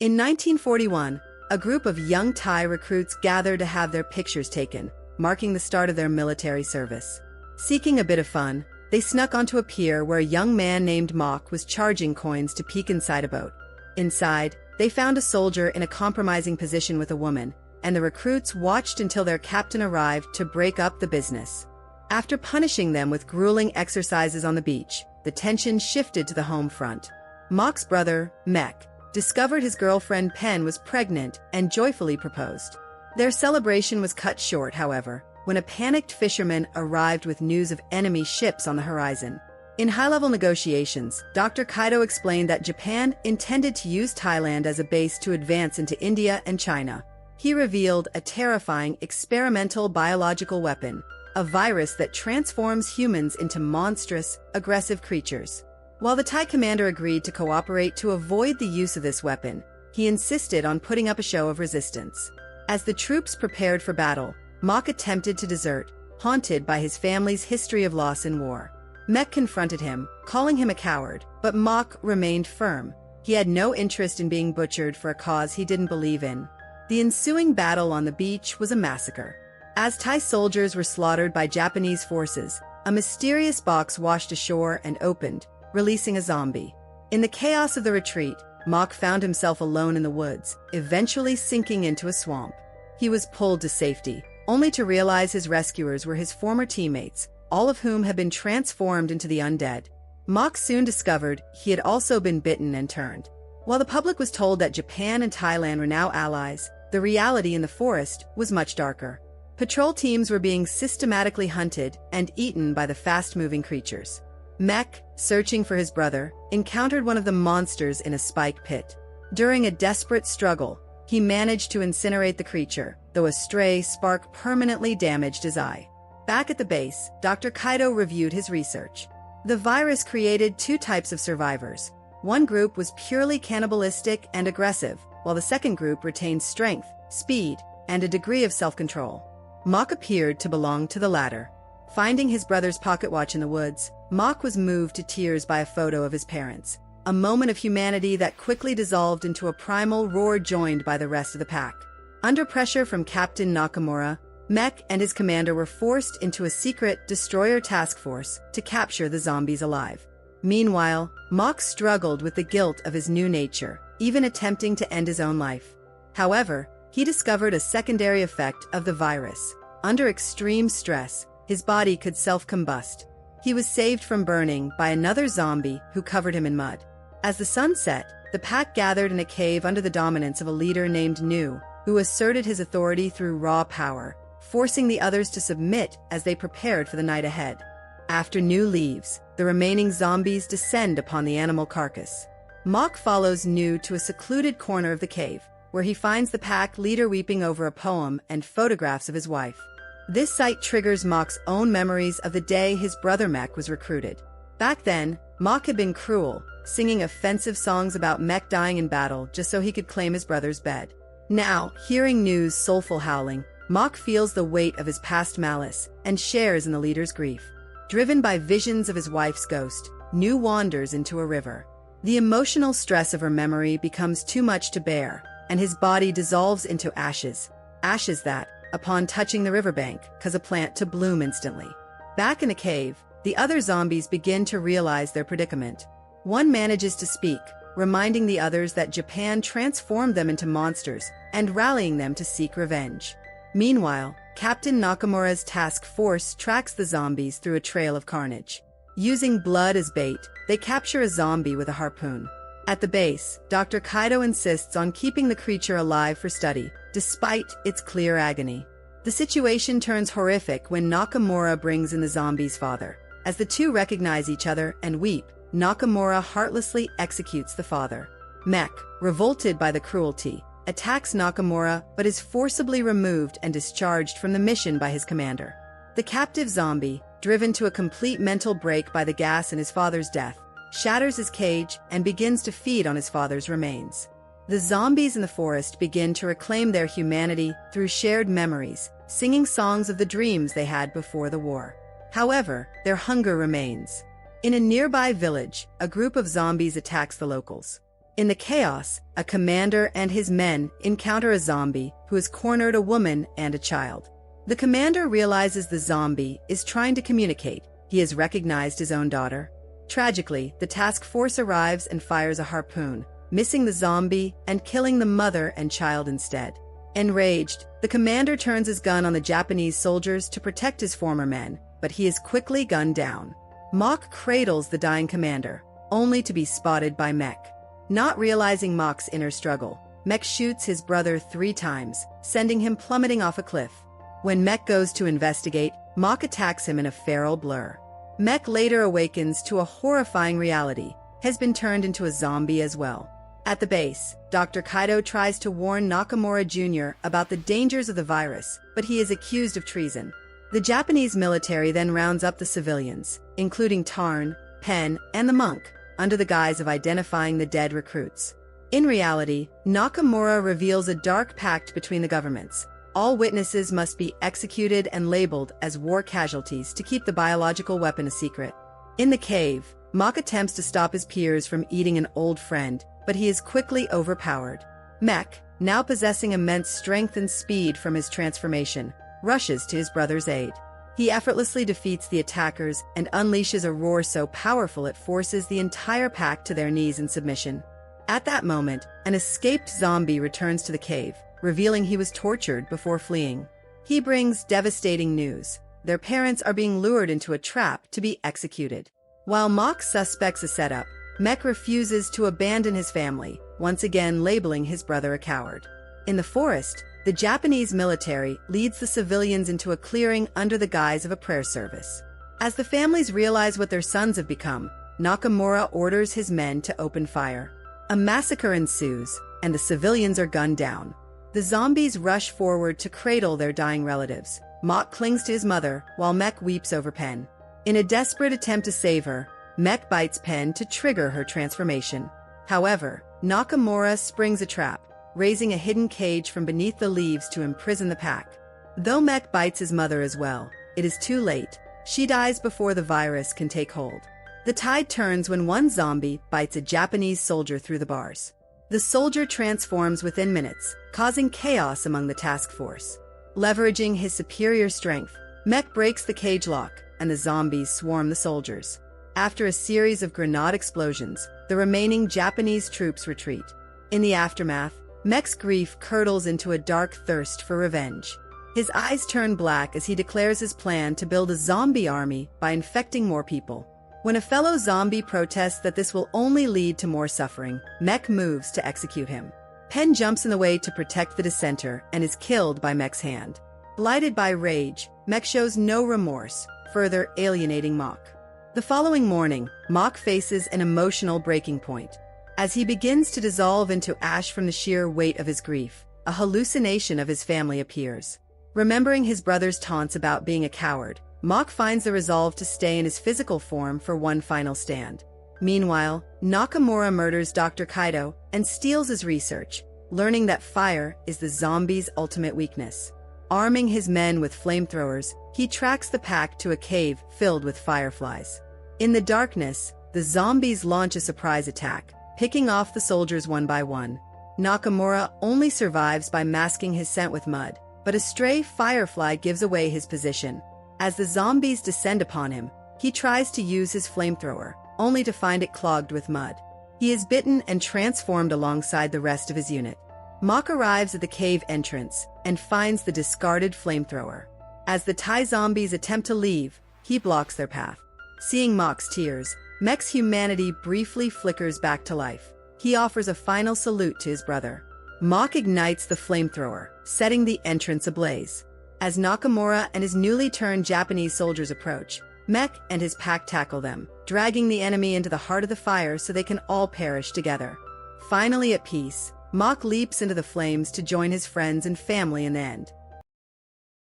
In 1941, a group of young Thai recruits gathered to have their pictures taken, marking the start of their military service. Seeking a bit of fun, they snuck onto a pier where a young man named Mok was charging coins to peek inside a boat. Inside, they found a soldier in a compromising position with a woman, and the recruits watched until their captain arrived to break up the business. After punishing them with grueling exercises on the beach, the tension shifted to the home front. Mok's brother, Mek, discovered his girlfriend Pen was pregnant and joyfully proposed. Their celebration was cut short, however, when a panicked fisherman arrived with news of enemy ships on the horizon. In high-level negotiations, Dr. Kaido explained that Japan intended to use Thailand as a base to advance into India and China. He revealed a terrifying experimental biological weapon, a virus that transforms humans into monstrous, aggressive creatures. While the Thai commander agreed to cooperate to avoid the use of this weapon, he insisted on putting up a show of resistance. As the troops prepared for battle, Mok attempted to desert, haunted by his family's history of loss in war. Mek confronted him, calling him a coward, but Mok remained firm. He had no interest in being butchered for a cause he didn't believe in. The ensuing battle on the beach was a massacre. As Thai soldiers were slaughtered by Japanese forces, a mysterious box washed ashore and opened, releasing a zombie. In the chaos of the retreat, Mok found himself alone in the woods, eventually sinking into a swamp. He was pulled to safety, only to realize his rescuers were his former teammates, all of whom had been transformed into the undead. Mok soon discovered he had also been bitten and turned. While the public was told that Japan and Thailand were now allies, the reality in the forest was much darker. Patrol teams were being systematically hunted and eaten by the fast-moving creatures. Mek, searching for his brother, encountered one of the monsters in a spike pit. During a desperate struggle, he managed to incinerate the creature, though a stray spark permanently damaged his eye. Back at the base, Dr. Kaido reviewed his research. The virus created two types of survivors. One group was purely cannibalistic and aggressive, while the second group retained strength, speed, and a degree of self-control. Mok appeared to belong to the latter. Finding his brother's pocket watch in the woods, Mok was moved to tears by a photo of his parents, a moment of humanity that quickly dissolved into a primal roar joined by the rest of the pack. Under pressure from Captain Nakamura, Mek and his commander were forced into a secret destroyer task force to capture the zombies alive. Meanwhile, Mok struggled with the guilt of his new nature, even attempting to end his own life. However, he discovered a secondary effect of the virus. Under extreme stress, his body could self-combust. He was saved from burning by another zombie who covered him in mud. As the sun set, the pack gathered in a cave under the dominance of a leader named Nu, who asserted his authority through raw power, forcing the others to submit as they prepared for the night ahead. After Nu leaves, the remaining zombies descend upon the animal carcass. Mok follows Nu to a secluded corner of the cave, where he finds the pack leader weeping over a poem and photographs of his wife. This sight triggers Mok's own memories of the day his brother Mek was recruited. Back then, Mok had been cruel, singing offensive songs about Mek dying in battle just so he could claim his brother's bed. Now, hearing Nu's soulful howling, Mok feels the weight of his past malice and shares in the leader's grief. Driven by visions of his wife's ghost, Nu wanders into a river. The emotional stress of her memory becomes too much to bear, and his body dissolves into ashes. Ashes that, upon touching the riverbank, cause a plant to bloom instantly. Back in the cave, the other zombies begin to realize their predicament. One manages to speak, reminding the others that Japan transformed them into monsters and rallying them to seek revenge. Meanwhile, Captain Nakamura's task force tracks the zombies through a trail of carnage. Using blood as bait, they capture a zombie with a harpoon. At the base, Dr. Kaido insists on keeping the creature alive for study, despite its clear agony. The situation turns horrific when Nakamura brings in the zombie's father. As the two recognize each other and weep, Nakamura heartlessly executes the father. Mek, revolted by the cruelty, attacks Nakamura but is forcibly removed and discharged from the mission by his commander. The captive zombie, driven to a complete mental break by the gas and his father's death, shatters his cage and begins to feed on his father's remains. The zombies in the forest begin to reclaim their humanity through shared memories, singing songs of the dreams they had before the war. However, their hunger remains. In a nearby village, a group of zombies attacks the locals. In the chaos, a commander and his men encounter a zombie who has cornered a woman and a child. The commander realizes the zombie is trying to communicate. He has recognized his own daughter. Tragically, the task force arrives and fires a harpoon, missing the zombie and killing the mother and child instead. Enraged, the commander turns his gun on the Japanese soldiers to protect his former men, but he is quickly gunned down. Mach cradles the dying commander, only to be spotted by Mech. Not realizing Mach's inner struggle, Mech shoots his brother 3 times, sending him plummeting off a cliff. When Mech goes to investigate, Mach attacks him in a feral blur. Mech later awakens to a horrifying reality, has been turned into a zombie as well. At the base, Dr. Kaido tries to warn Nakamura Jr. about the dangers of the virus, but he is accused of treason. The Japanese military then rounds up the civilians, including Tarn, Pen, and the monk, under the guise of identifying the dead recruits. In reality, Nakamura reveals a dark pact between the governments. All witnesses must be executed and labeled as war casualties to keep the biological weapon a secret. In the cave, Mach attempts to stop his peers from eating an old friend, but he is quickly overpowered. Mech, now possessing immense strength and speed from his transformation, rushes to his brother's aid. He effortlessly defeats the attackers and unleashes a roar so powerful it forces the entire pack to their knees in submission. At that moment, an escaped zombie returns to the cave, revealing he was tortured before fleeing. He brings devastating news. Their parents are being lured into a trap to be executed. While Mach suspects a setup, Mech refuses to abandon his family, once again labeling his brother a coward. In the forest, the Japanese military leads the civilians into a clearing under the guise of a prayer service. As the families realize what their sons have become, Nakamura orders his men to open fire. A massacre ensues, and the civilians are gunned down. The zombies rush forward to cradle their dying relatives. Mach clings to his mother, while Mech weeps over Pen. In a desperate attempt to save her, Mech bites Pen to trigger her transformation. However, Nakamura springs a trap, raising a hidden cage from beneath the leaves to imprison the pack. Though Mech bites his mother as well, it is too late. She dies before the virus can take hold. The tide turns when one zombie bites a Japanese soldier through the bars. The soldier transforms within minutes, causing chaos among the task force. Leveraging his superior strength, Mech breaks the cage lock, and the zombies swarm the soldiers. After a series of grenade explosions, the remaining Japanese troops retreat. In the aftermath, Mech's grief curdles into a dark thirst for revenge. His eyes turn black as he declares his plan to build a zombie army by infecting more people. When a fellow zombie protests that this will only lead to more suffering, Mech moves to execute him. Pen jumps in the way to protect the dissenter and is killed by Mech's hand. Blighted by rage, Mech shows no remorse, further alienating Mach. The following morning, Mach faces an emotional breaking point. As he begins to dissolve into ash from the sheer weight of his grief, a hallucination of his family appears. Remembering his brother's taunts about being a coward, Mach finds the resolve to stay in his physical form for one final stand. Meanwhile, Nakamura murders Dr. Kaido and steals his research, learning that fire is the zombie's ultimate weakness. Arming his men with flamethrowers, he tracks the pack to a cave filled with fireflies. In the darkness, the zombies launch a surprise attack, picking off the soldiers one by one. Nakamura only survives by masking his scent with mud, but a stray firefly gives away his position. As the zombies descend upon him, he tries to use his flamethrower, only to find it clogged with mud. He is bitten and transformed alongside the rest of his unit. Mach arrives at the cave entrance and finds the discarded flamethrower. As the Thai zombies attempt to leave, he blocks their path. Seeing Mach's tears, Mech's humanity briefly flickers back to life. He offers a final salute to his brother. Mach ignites the flamethrower, setting the entrance ablaze. As Nakamura and his newly turned Japanese soldiers approach, Mech and his pack tackle them, dragging the enemy into the heart of the fire so they can all perish together. Finally at peace, Mach leaps into the flames to join his friends and family in the end.